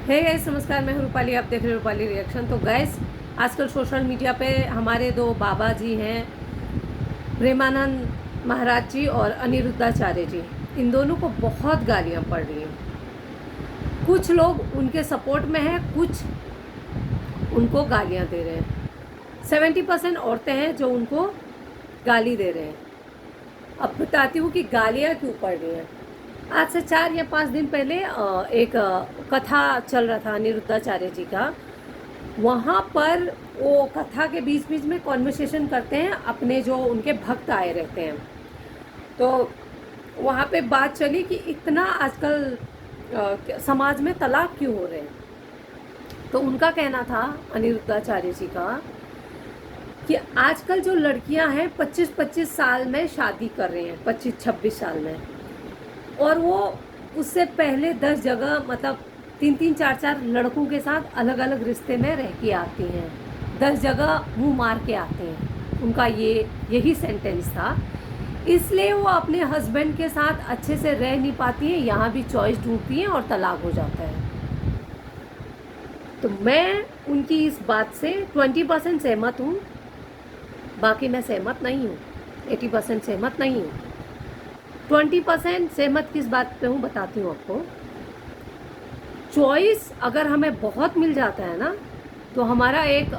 Hey guys, नमस्कार। मैं हूं रूपाली, आप देख रहे हैं रूपाली रिएक्शन। तो गाइस, आजकल सोशल मीडिया पे हमारे दो बाबा जी हैं, प्रेमानंद महाराज जी और अनिरुद्धाचार्य जी। इन दोनों को बहुत गालियां पड़ रही हैं। कुछ लोग उनके सपोर्ट में हैं, कुछ उनको गालियां दे रहे हैं। 70% औरतें हैं जो उनको गाली दे रहे हैं। अब बताती हूँ कि गालियाँ क्यों पड़ रही हैं। आज से 4 या 5 दिन पहले एक कथा चल रहा था अनिरुद्धाचार्य जी का। वहाँ पर वो कथा के बीच बीच में कॉन्वर्सेशन करते हैं, अपने जो उनके भक्त आए रहते हैं। तो वहाँ पे बात चली कि इतना आजकल समाज में तलाक क्यों हो रहे हैं। तो उनका कहना था, अनिरुद्धाचार्य जी का, कि आजकल जो लड़कियां हैं 25-25 साल में शादी कर रही हैं, 25-26 साल में, और वो उससे पहले 10 जगह, मतलब 3-3 4-4 लड़कों के साथ अलग अलग रिश्ते में रह के आती हैं, 10 जगह मुंह मार के आते हैं। उनका यही सेंटेंस था। इसलिए वो अपने हस्बैंड के साथ अच्छे से रह नहीं पाती हैं, यहाँ भी चॉइस ढूंढती हैं और तलाक हो जाता है। तो मैं उनकी इस बात से 20% सहमत हूँ, बाकी मैं सहमत नहीं हूँ। 80% सहमत नहीं हूँ। 20% सहमत किस बात पे हूँ बताती हूँ आपको। चॉइस अगर हमें बहुत मिल जाता है ना, तो हमारा एक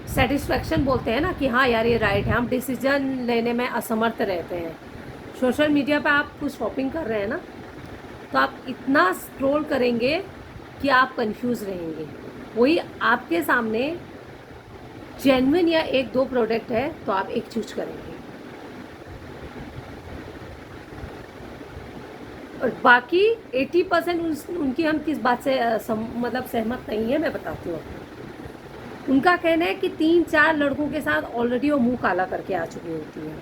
सेटिस्फैक्शन बोलते हैं ना कि हाँ यार ये राइट है, हम डिसीजन लेने में असमर्थ रहते हैं। सोशल मीडिया पे आप कुछ शॉपिंग कर रहे हैं ना, तो आप इतना स्क्रॉल करेंगे कि आप कंफ्यूज रहेंगे। वही आपके सामने जेन्युइन या 1-2 प्रोडक्ट है तो आप एक चूज करेंगे, और बाकी 80% उनकी हम किस बात से मतलब सहमत नहीं है, मैं बताती हूँ आपको। उनका कहना है कि 3-4 लड़कों के साथ ऑलरेडी वो मुंह काला करके आ चुकी होती हैं।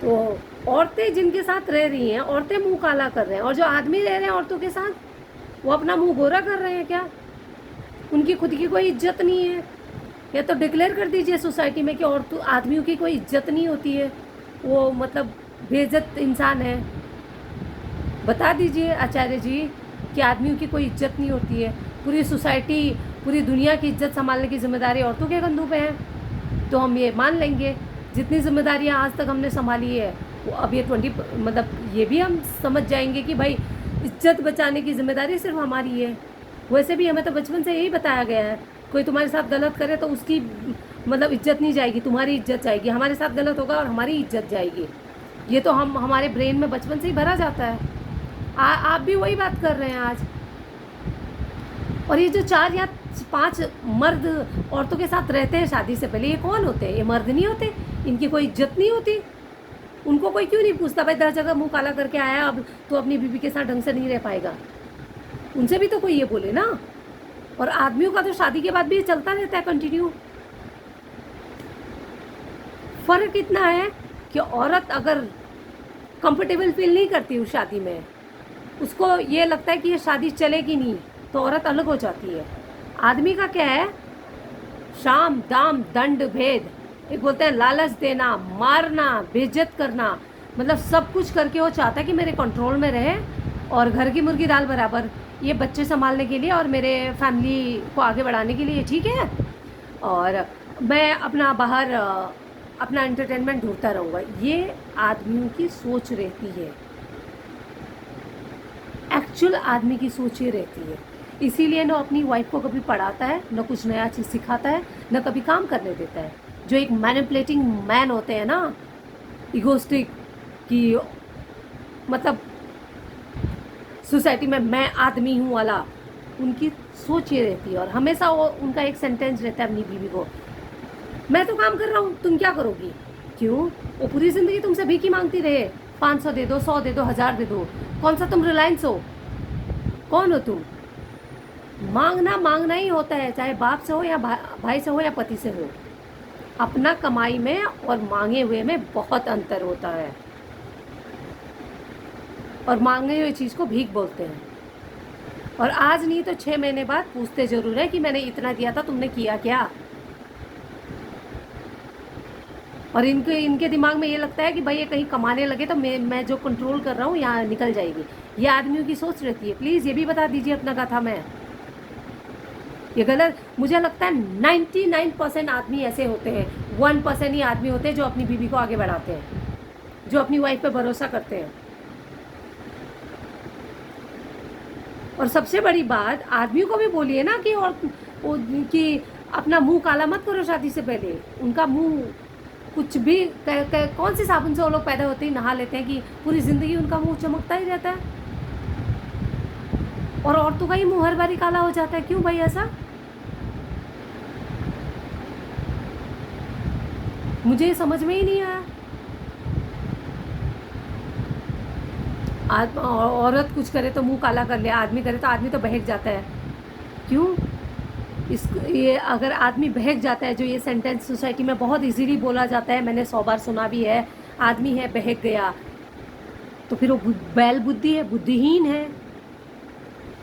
तो औरतें जिनके साथ रह रही हैं, औरतें मुंह काला कर रहे हैं, और जो आदमी रह रहे हैं औरतों के साथ, वो अपना मुंह गोरा कर रहे हैं क्या? उनकी खुद की कोई इज्जत नहीं है? या तो डिक्लेयर कर दीजिए सोसाइटी में कि औरतों आदमियों की कोई इज्जत नहीं होती है, वो मतलब बेइज्जत इंसान है। बता दीजिए आचार्य जी कि आदमियों की कोई इज्जत नहीं होती है। पूरी सोसाइटी, पूरी दुनिया की इज्जत संभालने की जिम्मेदारी औरतों के कंधों पे है, तो हम ये मान लेंगे। जितनी जिम्मेदारियां आज तक हमने संभाली है, वो अब ये 20, मतलब ये भी हम समझ जाएंगे कि भाई इज्जत बचाने की जिम्मेदारी सिर्फ हमारी है। वैसे भी हमें तो बचपन से यही बताया गया है, कोई तुम्हारे साथ गलत करे तो उसकी मतलब इज्जत नहीं जाएगी, तुम्हारी इज्जत जाएगी। हमारे साथ गलत होगा और हमारी इज्जत जाएगी। ये तो हमारे ब्रेन में बचपन से ही भरा जाता है। आप भी वही बात कर रहे हैं आज। और ये जो 4 या 5 मर्द औरतों के साथ रहते हैं शादी से पहले, ये कौन होते हैं? ये मर्द नहीं होते? इनकी कोई इज्जत नहीं होती? उनको कोई क्यों नहीं पूछता भाई 10 जगह मुंह काला करके आया, अब तो अपनी बीवी के साथ ढंग से नहीं रह पाएगा? उनसे भी तो कोई ये बोले ना। और आदमियों का तो शादी के बाद भी चलता रहता है कंटिन्यू। फर्क इतना है कि औरत अगर कंफर्टेबल फील नहीं करती उस शादी में, उसको ये लगता है कि ये शादी चलेगी नहीं, तो औरत अलग हो जाती है। आदमी का क्या है? शाम दाम दंड भेद, एक बोलते हैं लालच देना, मारना, बेइज्जत करना, मतलब सब कुछ करके वो चाहता है कि मेरे कंट्रोल में रहे, और घर की मुर्गी दाल बराबर, ये बच्चे संभालने के लिए और मेरे फैमिली को आगे बढ़ाने के लिए ठीक है, और मैं अपना बाहर अपना एंटरटेनमेंट ढूंढता रहूँगा। ये आदमियों की सोच रहती है, एक्चुअल आदमी की सोच ये रहती है। इसीलिए न अपनी वाइफ को कभी पढ़ाता है, न कुछ नया चीज़ सिखाता है, न कभी काम करने देता है। जो एक मैनिपुलेटिंग मैन होते हैं ना, इगोस्टिक, कि मतलब सोसाइटी में मैं आदमी हूँ वाला, उनकी सोच ये रहती है। और हमेशा वो उनका एक सेंटेंस रहता है अपनी बीवी को, मैं तो काम कर रहा हूँ, तुम क्या करोगी? क्यों? वो पूरी ज़िंदगी तुमसे भीख मांगती रहे, 500 दे दो, 100 दे दो, 1000 दे दो। कौन सा तुम रिलायंस हो? कौन हो तुम? मांगना मांगना ही होता है, चाहे बाप से हो या भाई से हो या पति से हो। अपना कमाई में और मांगे हुए में बहुत अंतर होता है, और मांगे हुए चीज़ को भीख बोलते हैं। और आज नहीं तो 6 महीने बाद पूछते जरूर है कि मैंने इतना दिया था, तुमने किया क्या? और इनके दिमाग में ये लगता है कि भाई ये कहीं कमाने लगे तो मैं जो कंट्रोल कर रहा हूँ यहाँ निकल जाएगी। ये आदमियों की सोच रहती है। प्लीज़ ये भी बता दीजिए अपना कथा में, ये गलत। मुझे लगता है 99% आदमी ऐसे होते हैं, 1% ही आदमी होते हैं जो अपनी बीवी को आगे बढ़ाते हैं, जो अपनी वाइफ पे भरोसा करते हैं। और सबसे बड़ी बात, आदमियों को भी बोलिए ना कि और कि अपना मुंह काला मत करो शादी से पहले। उनका मुंह कुछ भी कौन सी साबुन से वो लोग पैदा होते ही नहा लेते हैं कि पूरी ज़िंदगी उनका मुंह चमकता ही रहता है, और औरतों का ही मुंह हर बारी काला हो जाता है। क्यों भाई ऐसा? मुझे समझ में ही नहीं आया। औरत कुछ करे तो मुंह काला कर ले, आदमी करे तो आदमी तो बहक जाता है। क्यों? ये अगर आदमी बहक जाता है, जो ये सेंटेंस सोसाइटी में बहुत इजीली बोला जाता है, मैंने 100 बार सुना भी है, आदमी है बहक गया, तो फिर वो बैल बुद्धि है, बुद्धिहीन है।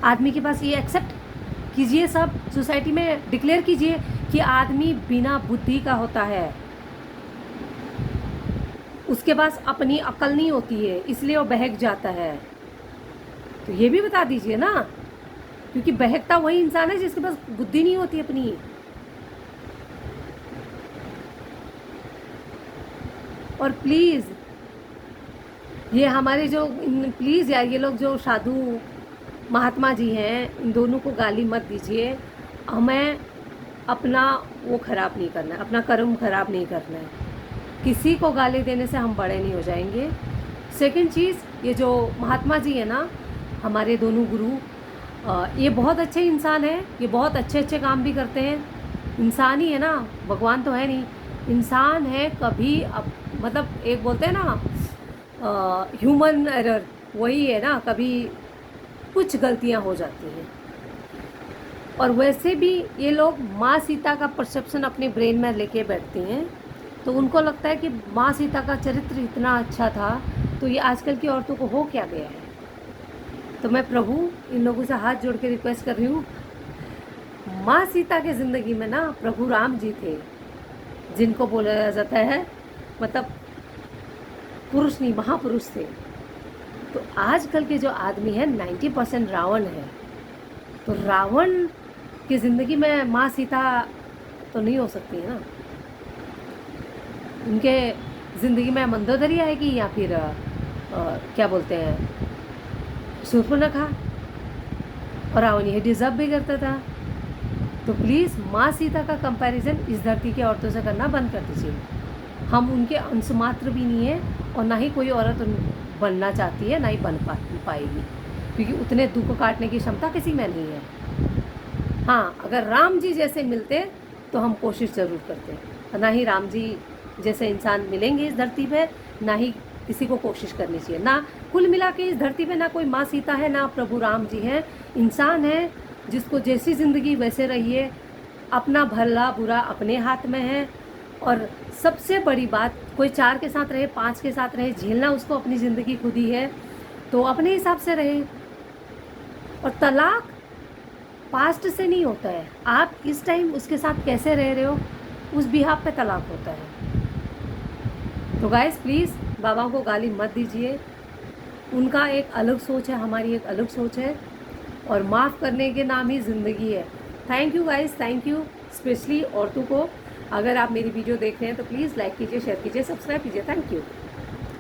आदमी के पास ये एक्सेप्ट कीजिए, सब सोसाइटी में डिक्लेयर कीजिए कि आदमी बिना बुद्धि का होता है, उसके पास अपनी अकल नहीं होती है, इसलिए वो बहक जाता है। तो ये भी बता दीजिए ना, क्योंकि बहकता वही इंसान है जिसके पास बुद्धि नहीं होती अपनी। और प्लीज़ ये हमारे जो प्लीज़ यार, ये लोग जो साधु महात्मा जी हैं, इन दोनों को गाली मत दीजिए। हमें अपना वो ख़राब नहीं करना है, अपना कर्म ख़राब नहीं करना है। किसी को गाली देने से हम बड़े नहीं हो जाएंगे। सेकंड चीज़, ये जो महात्मा जी है ना, हमारे दोनों गुरु, ये बहुत अच्छे इंसान हैं, ये बहुत अच्छे अच्छे काम भी करते हैं। इंसान ही है ना, भगवान तो है नहीं, इंसान है। कभी अब मतलब एक बोलते हैं ना ह्यूमन एरर, वही है ना, कभी कुछ गलतियां हो जाती हैं। और वैसे भी ये लोग माँ सीता का परसेप्शन अपने ब्रेन में लेके बैठती हैं, तो उनको लगता है कि माँ सीता का चरित्र इतना अच्छा था, तो ये आजकल की औरतों को हो क्या गया है। तो मैं प्रभु इन लोगों से हाथ जोड़ के रिक्वेस्ट कर रही हूँ, माँ सीता के ज़िंदगी में ना प्रभु राम जी थे, जिनको बोला जाता है मतलब पुरुष नहीं महापुरुष थे। तो आजकल के जो आदमी है 90% रावण है। तो रावण की ज़िंदगी में माँ सीता तो नहीं हो सकती है ना। उनके ज़िंदगी में मंदोदरी आएगी, या फिर क्या बोलते हैं शूर्पणखा। और रावण ये डिज़र्व भी करता था। तो प्लीज़ माँ सीता का कंपैरिजन इस धरती के औरतों से करना बंद कर दीजिए। हम उनके अंश मात्र भी नहीं है, और ना ही कोई औरत बनना चाहती है, ना ही बन पाएगी, क्योंकि उतने दुख काटने की क्षमता किसी में नहीं है। हाँ, अगर राम जी जैसे मिलते तो हम कोशिश ज़रूर करते, ना ही राम जी जैसे इंसान मिलेंगे इस धरती पे, ना ही किसी को कोशिश करनी चाहिए। ना कुल मिला के इस धरती पे ना कोई माँ सीता है, ना प्रभु राम जी हैं। इंसान है जिसको जैसी ज़िंदगी वैसे रहिए, अपना भला बुरा अपने हाथ में है। और सबसे बड़ी बात, कोई 4 के साथ रहे, 5 के साथ रहे, झेलना उसको अपनी ज़िंदगी खुद ही है, तो अपने हिसाब से रहे। और तलाक पास्ट से नहीं होता है, आप इस टाइम उसके साथ कैसे रह रहे हो, उस बिहाफ पे तलाक होता है। तो गाइस प्लीज़ बाबा को गाली मत दीजिए, उनका एक अलग सोच है, हमारी एक अलग सोच है, और माफ़ करने के नाम ही ज़िंदगी है। Thank you guys, thank you specially औरतों को। अगर आप मेरी वीडियो देख रहे हैं तो प्लीज़ लाइक कीजिए, शेयर कीजिए, सब्सक्राइब कीजिए। Thank you.